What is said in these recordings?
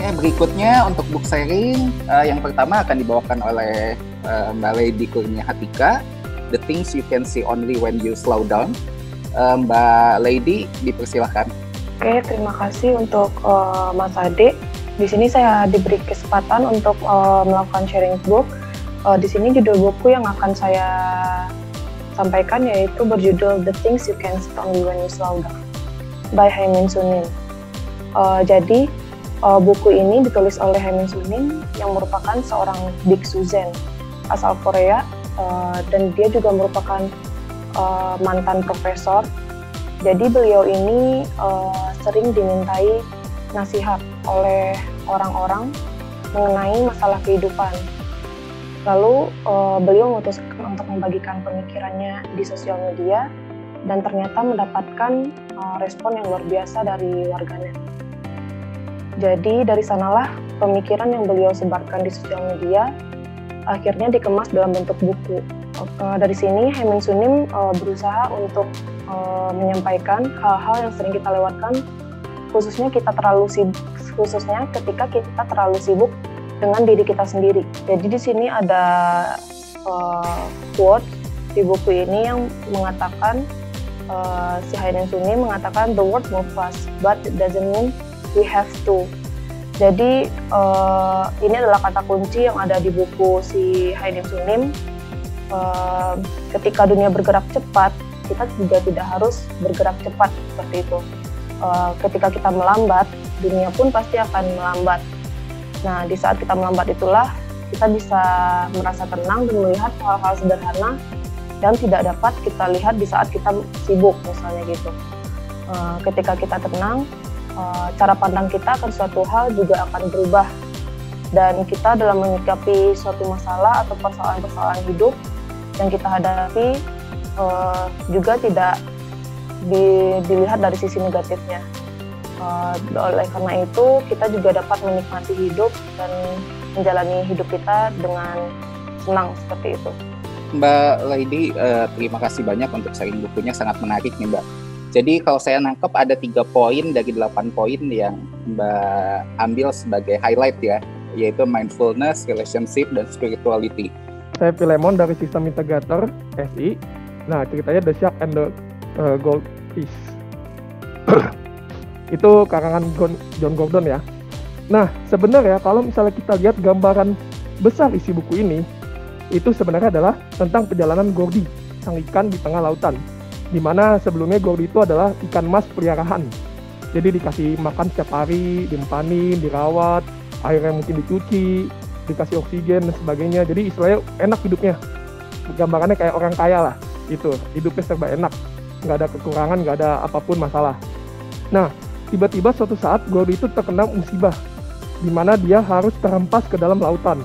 Oke, berikutnya untuk book sharing, yang pertama akan dibawakan oleh Mbak Lady Kurnia Hatika, The Things You Can See Only When You Slow Down. Mbak Lady, dipersilahkan. Oke, terima kasih untuk Mas Ade. Di sini saya diberi kesempatan untuk melakukan sharing book. Di sini judul buku yang akan saya sampaikan yaitu berjudul The Things You Can See Only When You Slow Down by Hae Min Sunim. Jadi buku ini ditulis oleh Hae Min Sunim yang merupakan seorang biksu Zen asal Korea, dan dia juga merupakan mantan profesor. Jadi beliau ini sering dimintai nasihat oleh orang-orang mengenai masalah kehidupan. Lalu beliau memutuskan untuk membagikan pemikirannya di sosial media dan ternyata mendapatkan respon yang luar biasa dari warganet. Jadi dari sanalah pemikiran yang beliau sebarkan di sosial media akhirnya dikemas dalam bentuk buku. Dari sini Hae Min Sunim berusaha untuk menyampaikan hal-hal yang sering kita lewatkan, khususnya ketika kita terlalu sibuk dengan diri kita sendiri. Jadi di sini ada quote di buku ini yang mengatakan, si Hae Min Sunim mengatakan the world move fast, but it doesn't mean we have to. Jadi ini adalah kata kunci yang ada di buku si Hae Min Sunim. Ketika dunia bergerak cepat, kita juga tidak harus bergerak cepat seperti itu. Ketika kita melambat, dunia pun pasti akan melambat. Nah, di saat kita melambat itulah kita bisa merasa tenang dan melihat hal-hal sederhana yang tidak dapat kita lihat di saat kita sibuk, misalnya gitu. Ketika kita tenang, cara pandang kita akan suatu hal juga akan berubah, dan kita dalam menyikapi suatu masalah atau persoalan-persoalan hidup yang kita hadapi juga tidak dilihat dari sisi negatifnya. Oleh karena itu kita juga dapat menikmati hidup dan menjalani hidup kita dengan senang seperti itu. Mbak Lady, terima kasih banyak untuk sharing bukunya, sangat menarik nih Mbak. Jadi kalau saya nangkep ada 3 poin dari 8 poin yang Mbak ambil sebagai highlight ya, yaitu mindfulness, relationship, dan spirituality. Saya Filemon dari Sistem Integrator SI. Nah, ceritanya The Shark and the Goldfish. Itu karangan John Gordon ya. Nah, sebenarnya kalau misalnya kita lihat gambaran besar isi buku ini, itu sebenarnya adalah tentang perjalanan Gordy, sang ikan di tengah lautan. Di mana sebelumnya Gordy itu adalah ikan mas peliharaan. Jadi dikasih makan setiap hari, dimpanin, dirawat, airnya mungkin dicuci, dikasih oksigen dan sebagainya. Jadi istilahnya enak hidupnya. Gambarannya kayak orang kaya lah. Itu hidupnya serba enak, nggak ada kekurangan, nggak ada apapun masalah. Nah, tiba-tiba suatu saat Gordy itu terkena musibah, di mana dia harus terhempas ke dalam lautan.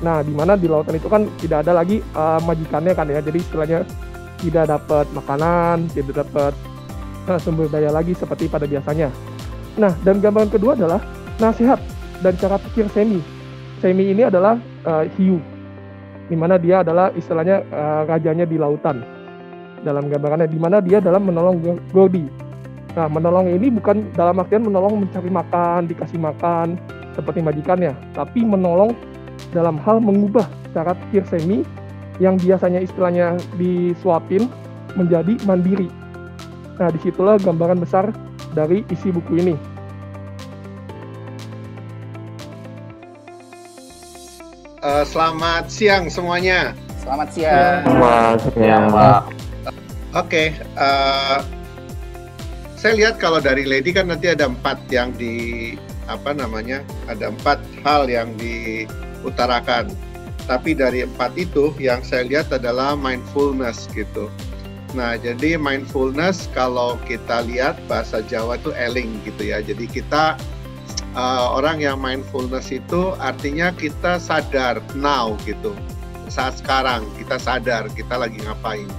Nah, di mana di lautan itu kan tidak ada lagi majikannya kan ya, jadi istilahnya tidak dapat makanan, tidak dapat sumber daya lagi seperti pada biasanya. Nah, dan gambaran kedua adalah nasihat dan cara pikir Semi. Semi ini adalah hiu, di mana dia adalah istilahnya rajanya di lautan. Dalam gambarannya, di mana dia dalam menolong Gordy. Nah, menolong ini bukan dalam artian menolong mencari makan, dikasih makan seperti majikannya, tapi menolong dalam hal mengubah cara pikir Semi yang biasanya istilahnya disuapin menjadi mandiri. Nah, disitulah gambaran besar dari isi buku ini. Selamat siang semuanya. Selamat siang. Selamat siang, Pak. Oke, saya lihat kalau dari Lady kan nanti ada 4 yang ada 4 hal yang diutarakan. Tapi dari 4 itu yang saya lihat adalah mindfulness gitu. Nah, jadi mindfulness kalau kita lihat bahasa Jawa itu eling gitu ya. Jadi kita orang yang mindfulness itu artinya kita sadar now gitu. Saat sekarang kita sadar kita lagi ngapain.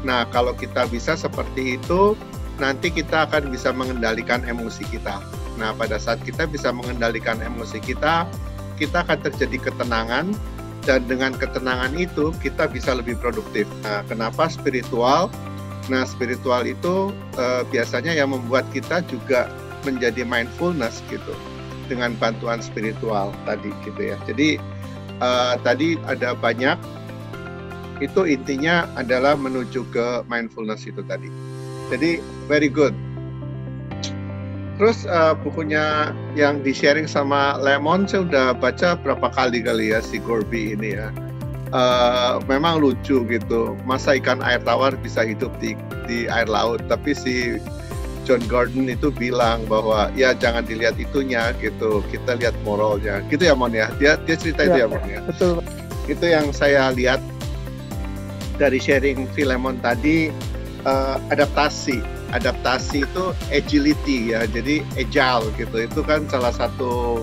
Nah, kalau kita bisa seperti itu, nanti kita akan bisa mengendalikan emosi kita. Nah, pada saat kita bisa mengendalikan emosi kita akan terjadi ketenangan, dan dengan ketenangan itu kita bisa lebih produktif. Nah, kenapa spiritual? Nah, spiritual itu biasanya yang membuat kita juga menjadi mindfulness gitu. dengan bantuan spiritual tadi gitu ya. Jadi tadi ada banyak, itu intinya adalah menuju ke mindfulness itu tadi. Jadi very good. Terus bukunya yang di-sharing sama Lemon saya udah baca berapa kali ya si Gorby ini ya. Memang lucu gitu. Masa ikan air tawar bisa hidup di air laut, tapi si John Gordon itu bilang bahwa ya jangan dilihat itunya gitu, kita lihat moralnya gitu ya Mon ya. Dia cerita itu ya Mon ya. Betul. Itu yang saya lihat dari sharing Filemon tadi. Adaptasi itu agility ya, jadi agile gitu. Itu kan salah satu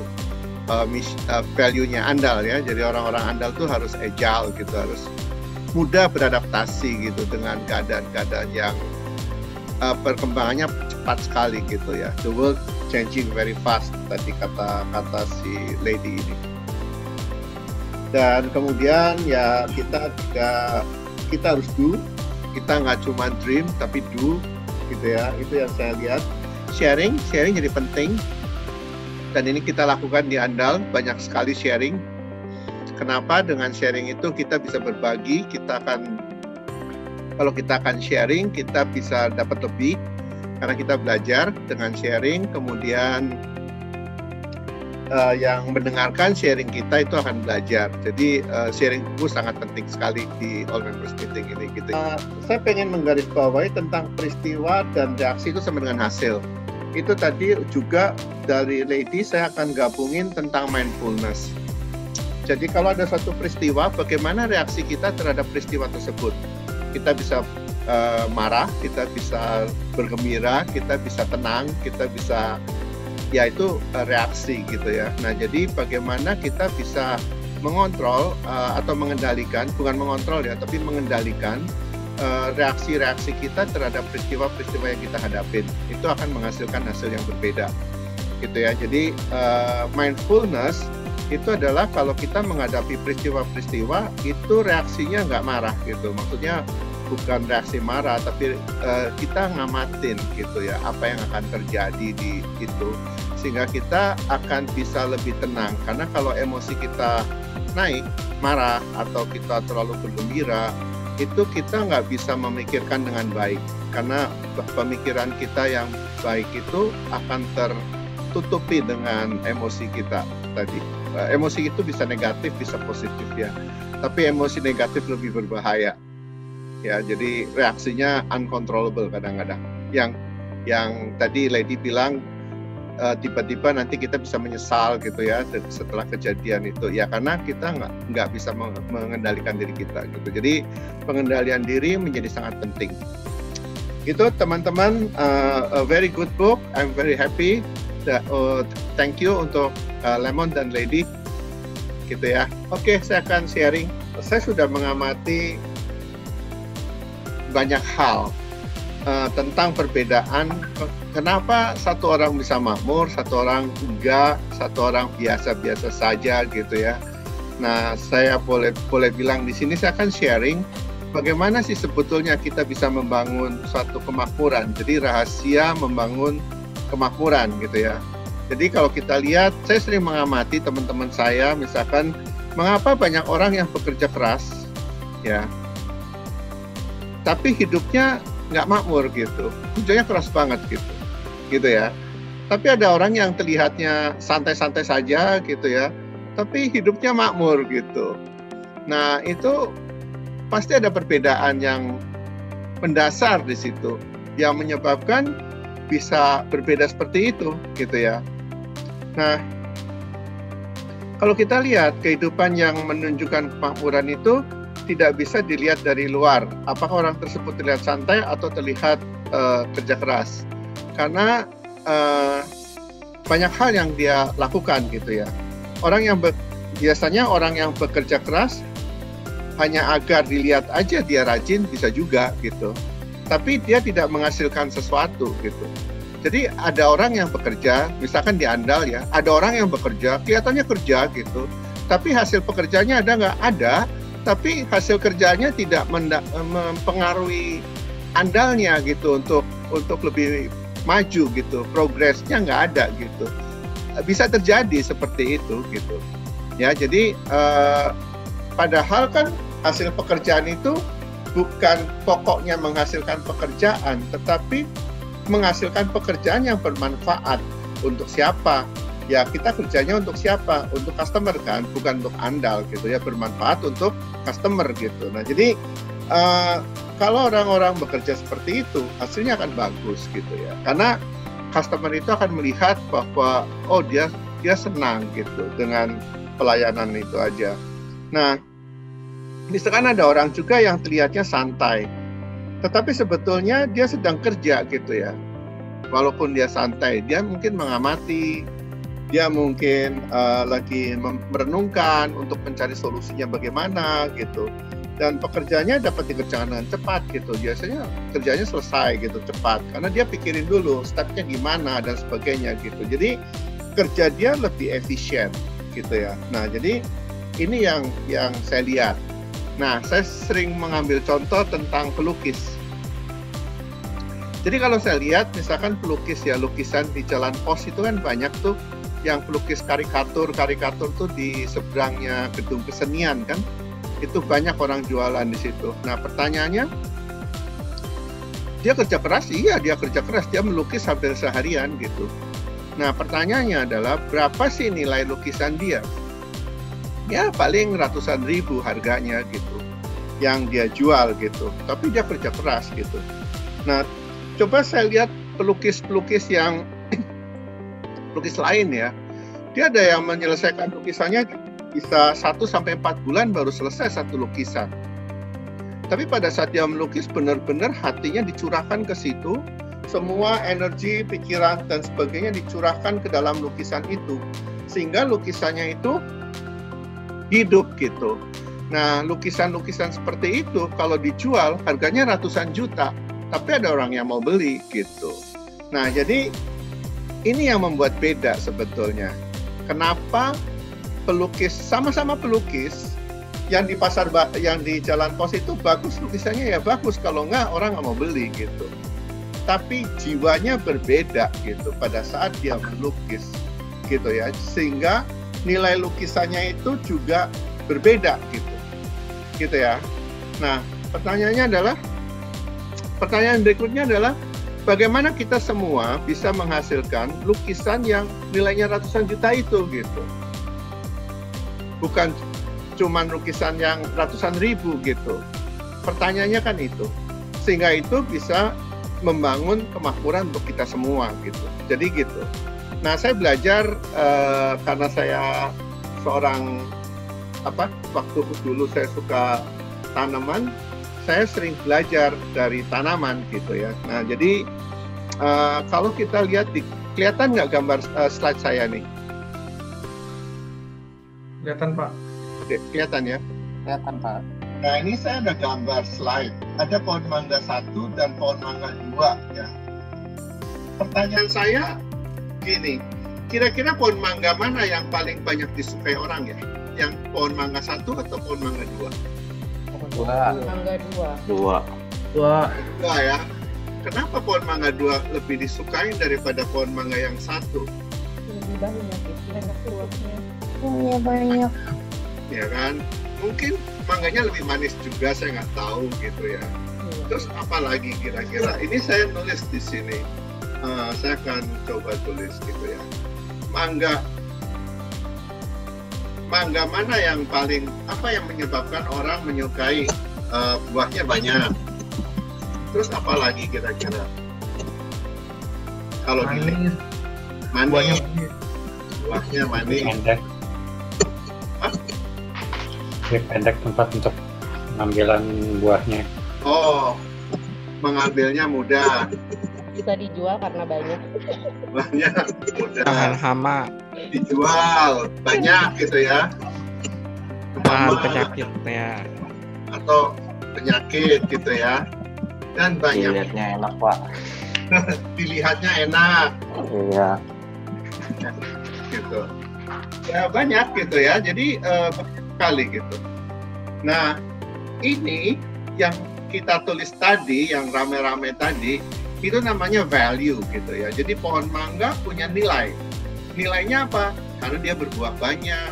value-nya andal ya. Jadi orang-orang andal tuh harus agile gitu, harus mudah beradaptasi gitu dengan keadaan-keadaan yang perkembangannya cepat sekali gitu ya. The world changing very fast tadi kata si lady ini. Dan kemudian ya kita harus do. Kita nggak cuma dream tapi do gitu ya. Itu yang saya lihat. Sharing jadi penting. Dan ini kita lakukan di Andal, banyak sekali sharing. Kenapa? Dengan sharing itu kita bisa berbagi, kalau kita akan sharing, kita bisa dapat lebih karena kita belajar dengan sharing. Kemudian yang mendengarkan sharing kita itu akan belajar. Jadi sharing itu sangat penting sekali di All Members Meeting ini. Gitu. Saya pengen menggarisbawahi tentang peristiwa dan reaksi itu sama dengan hasil. Itu tadi juga dari Lady saya akan gabungin tentang mindfulness. Jadi kalau ada suatu peristiwa, bagaimana reaksi kita terhadap peristiwa tersebut? Kita bisa marah, kita bisa bergembira, kita bisa tenang, kita bisa, ya itu reaksi gitu ya. Nah jadi bagaimana kita bisa mengontrol atau mengendalikan, bukan mengontrol ya, tapi mengendalikan reaksi-reaksi kita terhadap peristiwa-peristiwa yang kita hadapin. Itu akan menghasilkan hasil yang berbeda gitu ya. Jadi mindfulness itu adalah kalau kita menghadapi peristiwa-peristiwa itu reaksinya nggak marah gitu. Maksudnya bukan reaksi marah, tapi kita ngamatin gitu ya apa yang akan terjadi di itu, sehingga kita akan bisa lebih tenang. Karena kalau emosi kita naik, marah atau kita terlalu bergembira, itu kita nggak bisa memikirkan dengan baik, karena pemikiran kita yang baik itu akan tertutupi dengan emosi kita tadi. Emosi itu bisa negatif, bisa positif ya, tapi emosi negatif lebih berbahaya ya. Jadi reaksinya uncontrollable kadang-kadang. Yang tadi Lady bilang tiba-tiba nanti kita bisa menyesal gitu ya setelah kejadian itu ya, karena kita nggak bisa mengendalikan diri kita gitu. Jadi pengendalian diri menjadi sangat penting. Itu teman-teman, a very good book. I'm very happy. Thank you untuk Lemon dan Lady gitu ya. Oke, saya akan sharing. Saya sudah mengamati banyak hal tentang perbedaan, kenapa satu orang bisa makmur, satu orang enggak, satu orang biasa-biasa saja gitu ya. Nah, saya boleh bilang di sini saya akan sharing bagaimana sih sebetulnya kita bisa membangun suatu kemakmuran. Jadi rahasia membangun kemakmuran gitu ya. Jadi kalau kita lihat, saya sering mengamati teman-teman saya, misalkan mengapa banyak orang yang bekerja keras ya, tapi hidupnya nggak makmur gitu, kerjanya keras banget gitu ya. Tapi ada orang yang terlihatnya santai-santai saja gitu ya, tapi hidupnya makmur gitu. Nah itu pasti ada perbedaan yang mendasar di situ yang menyebabkan bisa berbeda seperti itu gitu ya. Nah kalau kita lihat kehidupan yang menunjukkan kemakmuran itu tidak bisa dilihat dari luar. Apakah orang tersebut terlihat santai atau terlihat kerja keras? Karena banyak hal yang dia lakukan gitu ya. Biasanya orang yang bekerja keras hanya agar dilihat aja dia rajin, bisa juga gitu. Tapi dia tidak menghasilkan sesuatu gitu. Jadi ada orang yang bekerja, misalkan di Andal ya, ada orang yang bekerja, kelihatannya kerja gitu. Tapi hasil pekerjaannya ada nggak? Ada. Tapi hasil kerjanya tidak mempengaruhi andalnya gitu untuk lebih maju gitu, progresnya nggak ada gitu. bisa terjadi seperti itu gitu. Ya, jadi padahal kan hasil pekerjaan itu bukan pokoknya menghasilkan pekerjaan, tetapi menghasilkan pekerjaan yang bermanfaat. Untuk siapa? Ya kita kerjanya untuk siapa? Untuk customer kan, bukan untuk andal gitu ya, bermanfaat untuk customer gitu. Nah jadi kalau orang-orang bekerja seperti itu, hasilnya akan bagus gitu ya. Karena customer itu akan melihat bahwa oh dia senang gitu dengan pelayanan itu aja. Nah, misalkan ada orang juga yang terlihatnya santai, tetapi sebetulnya dia sedang kerja gitu ya. Walaupun dia santai, dia mungkin mengamati, dia mungkin lagi merenungkan untuk mencari solusinya bagaimana gitu. Dan pekerjaannya dapat dikerjakan dengan cepat gitu. Biasanya kerjanya selesai gitu cepat, karena dia pikirin dulu stepnya gimana dan sebagainya gitu. Jadi kerja dia lebih efisien gitu ya. Nah jadi ini yang saya lihat. Nah saya sering mengambil contoh tentang pelukis. Jadi kalau saya lihat misalkan pelukis ya, lukisan di Jalan Pos itu kan banyak tuh yang pelukis karikatur tuh di seberangnya gedung kesenian kan, itu banyak orang jualan di situ. Nah pertanyaannya, dia kerja keras? Iya dia kerja keras, dia melukis hampir seharian gitu. Nah pertanyaannya adalah berapa sih nilai lukisan dia? Ya paling ratusan ribu harganya gitu, yang dia jual gitu, tapi dia kerja keras gitu. Nah coba saya lihat pelukis-pelukis yang pelukis lain ya, dia ada yang menyelesaikan lukisannya bisa 1-4 bulan baru selesai satu lukisan. Tapi pada saat dia melukis benar-benar hatinya dicurahkan ke situ, semua energi, pikiran dan sebagainya dicurahkan ke dalam lukisan itu, sehingga lukisannya itu hidup gitu. Nah lukisan-lukisan seperti itu kalau dijual harganya ratusan juta, tapi ada orang yang mau beli gitu. Nah jadi ini yang membuat beda sebetulnya. Kenapa pelukis, sama-sama pelukis, yang di yang di Jalan Pos itu bagus lukisannya ya bagus, kalau enggak orang nggak mau beli gitu. Tapi jiwanya berbeda gitu pada saat dia melukis gitu ya, sehingga nilai lukisannya itu juga berbeda gitu ya. Nah pertanyaan berikutnya adalah bagaimana kita semua bisa menghasilkan lukisan yang nilainya ratusan juta itu gitu. Bukan cuman lukisan yang ratusan ribu gitu. Pertanyaannya kan itu. Sehingga itu bisa membangun kemakmuran untuk kita semua gitu. Jadi gitu. Nah saya belajar karena saya seorang waktu dulu saya suka tanaman, saya sering belajar dari tanaman gitu ya. Nah jadi kalau kita lihat kelihatan nggak gambar slide saya nih? Kelihatan Pak. Kelihatan ya? Kelihatan Pak. Nah ini saya ada gambar slide. Ada pohon mangga 1 dan pohon mangga 2 ya. Pertanyaan saya gini, kira-kira pohon mangga mana yang paling banyak disukai orang ya? Yang pohon mangga 1 atau pohon mangga 2? Mangga 2. 2 ya. Kenapa pohon mangga 2 lebih disukai daripada pohon mangga yang 1? Lebih banyak buahnya. Punya banyak. Ya kan? Mungkin mangganya lebih manis juga, saya nggak tahu gitu ya. Terus apa lagi kira-kira? Ini saya nulis di sini. Saya akan coba tulis gitu ya. Mangga mana yang paling, apa yang menyebabkan orang menyukai buahnya banyak? Terus apa lagi kira-kira? Kalau manis. Manis. Buahnya manis. Pendek. Pendek tempat untuk pengambilan buahnya. Oh, mengambilnya mudah. Bisa dijual karena banyak. Banyak, mudah. Tahan hama, Dijual banyak gitu ya. tahan penyakitnya. Atau penyakit gitu ya. Dan banyak. Dilihatnya enak Pak. Dilihatnya enak. Iya. Gitu. Ya banyak gitu ya. Jadi kali gitu. Nah, ini yang kita tulis tadi, yang rame-rame tadi, itu namanya value gitu ya. Jadi pohon mangga punya nilai. Nilainya apa? Karena dia berbuah banyak,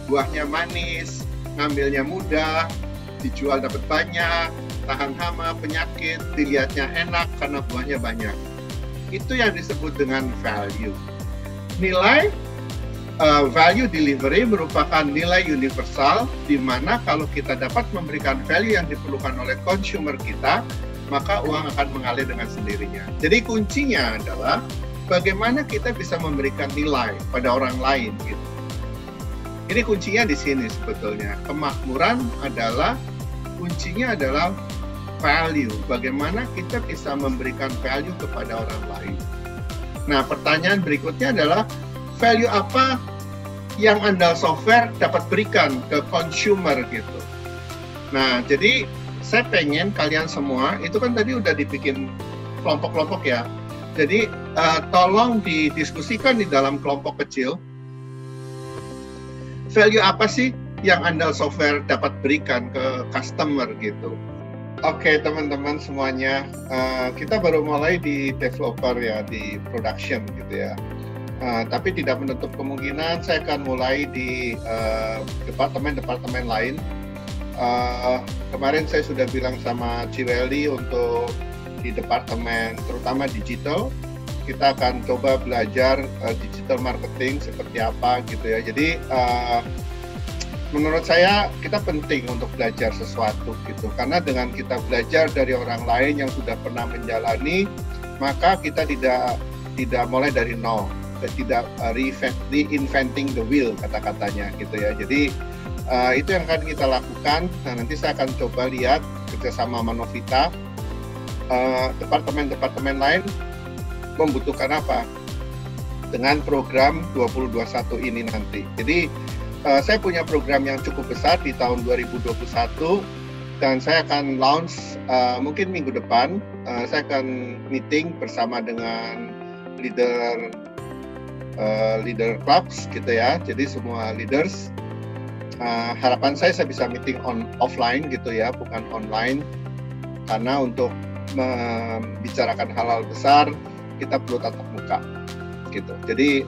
buahnya manis, ngambilnya mudah, dijual dapat banyak, tahan hama, penyakit, dilihatnya enak karena buahnya banyak. Itu yang disebut dengan value. Nilai value delivery merupakan nilai universal, di mana kalau kita dapat memberikan value yang diperlukan oleh consumer kita, maka uang akan mengalir dengan sendirinya. Jadi kuncinya adalah bagaimana kita bisa memberikan nilai pada orang lain gitu. Ini kuncinya di sini sebetulnya. Kemakmuran adalah kuncinya adalah value. Bagaimana kita bisa memberikan value kepada orang lain. Nah, pertanyaan berikutnya adalah value apa yang Andal Software dapat berikan ke consumer gitu. Nah, jadi saya pengen kalian semua, itu kan tadi udah dibikin kelompok-kelompok ya. Jadi tolong didiskusikan di dalam kelompok kecil. Value apa sih yang Andal Software dapat berikan ke customer gitu. Oke, teman-teman semuanya, kita baru mulai di developer ya, di production gitu ya. Tapi tidak menutup kemungkinan saya akan mulai di departemen-departemen lain. Kemarin saya sudah bilang sama Cirelli untuk di departemen terutama digital, kita akan coba belajar digital marketing seperti apa gitu ya. Jadi menurut saya kita penting untuk belajar sesuatu gitu, karena dengan kita belajar dari orang lain yang sudah pernah menjalani, maka kita tidak mulai dari nol, tidak reinventing the wheel kata-katanya gitu ya. Jadi itu yang akan kita lakukan. Nah, nanti saya akan coba lihat kerjasama Manovita, departemen-departemen lain membutuhkan apa dengan program 2021 ini nanti. Jadi saya punya program yang cukup besar di tahun 2021 dan saya akan launch mungkin minggu depan. Saya akan meeting bersama dengan leader clubs gitu ya. Jadi semua leaders, harapan saya bisa meeting offline gitu ya, bukan online, karena untuk membicarakan hal-hal besar kita perlu tatap muka gitu. Jadi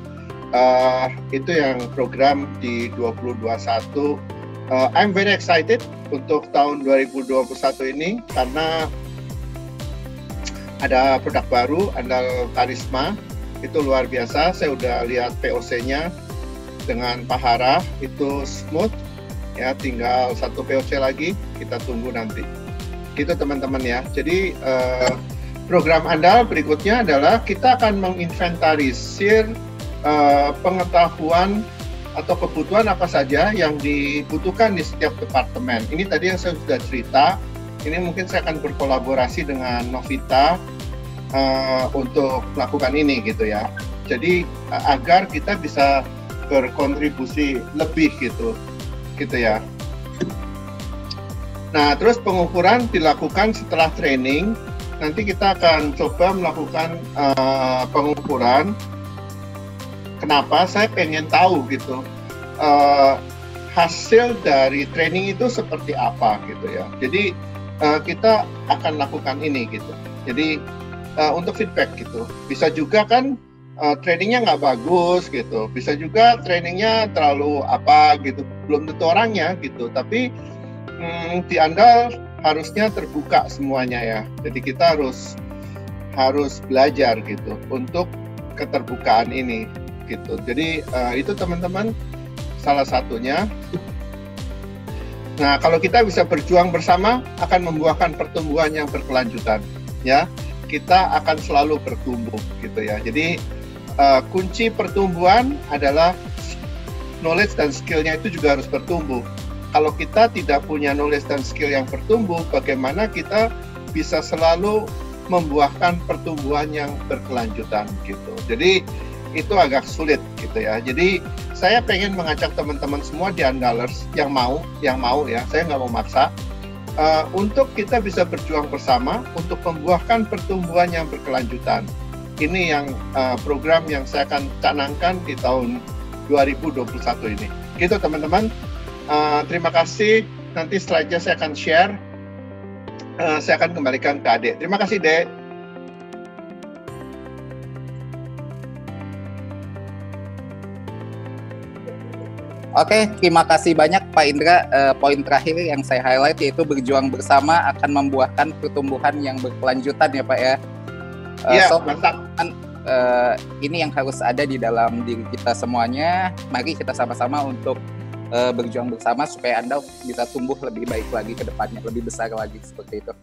itu yang program di 2021. I'm very excited untuk tahun 2021 ini karena ada produk baru Andal Karisma, itu luar biasa. Saya udah lihat POC-nya dengan Pak Hara, itu smooth ya, tinggal satu POC lagi, kita tunggu nanti gitu teman-teman ya. Jadi program Andal berikutnya adalah kita akan menginventarisir pengetahuan atau kebutuhan apa saja yang dibutuhkan di setiap departemen. Ini tadi yang saya sudah cerita, ini mungkin saya akan berkolaborasi dengan Novita untuk melakukan ini gitu ya. Jadi agar kita bisa berkontribusi lebih gitu ya. Nah, terus pengukuran dilakukan setelah training. Nanti kita akan coba melakukan pengukuran. Kenapa? Saya pengen tahu gitu hasil dari training itu seperti apa gitu ya. Jadi kita akan lakukan ini gitu. Jadi untuk feedback gitu. Bisa juga kan trainingnya nggak bagus gitu. Bisa juga trainingnya terlalu apa gitu. Belum tentu orangnya gitu. Tapi di Andal harusnya terbuka semuanya ya. Jadi kita harus belajar gitu untuk keterbukaan ini gitu. Jadi itu teman-teman salah satunya. Nah, kalau kita bisa berjuang bersama akan membuahkan pertumbuhan yang berkelanjutan ya. Kita akan selalu bertumbuh gitu ya. Jadi kunci pertumbuhan adalah knowledge dan skill-nya itu juga harus bertumbuh. Kalau kita tidak punya knowledge dan skill yang bertumbuh, bagaimana kita bisa selalu membuahkan pertumbuhan yang berkelanjutan gitu. Jadi itu agak sulit gitu ya. Jadi saya pengen mengajak teman-teman semua di Andalers yang mau ya, saya nggak mau maksa, untuk kita bisa berjuang bersama untuk membuahkan pertumbuhan yang berkelanjutan. Ini yang program yang saya akan canangkan di tahun 2021 ini. Gitu teman-teman. Terima kasih. Nanti slide-nya saya akan share. Saya akan kembalikan ke Adek. Terima kasih, Dek. Oke, terima kasih banyak Pak Indra. Poin terakhir yang saya highlight yaitu berjuang bersama akan membuahkan pertumbuhan yang berkelanjutan ya Pak ya. Iya, So, mantap. ini yang harus ada di dalam diri kita semuanya. Mari kita sama-sama untuk berjuang bersama supaya Anda bisa tumbuh lebih baik lagi ke depannya, lebih besar lagi seperti itu.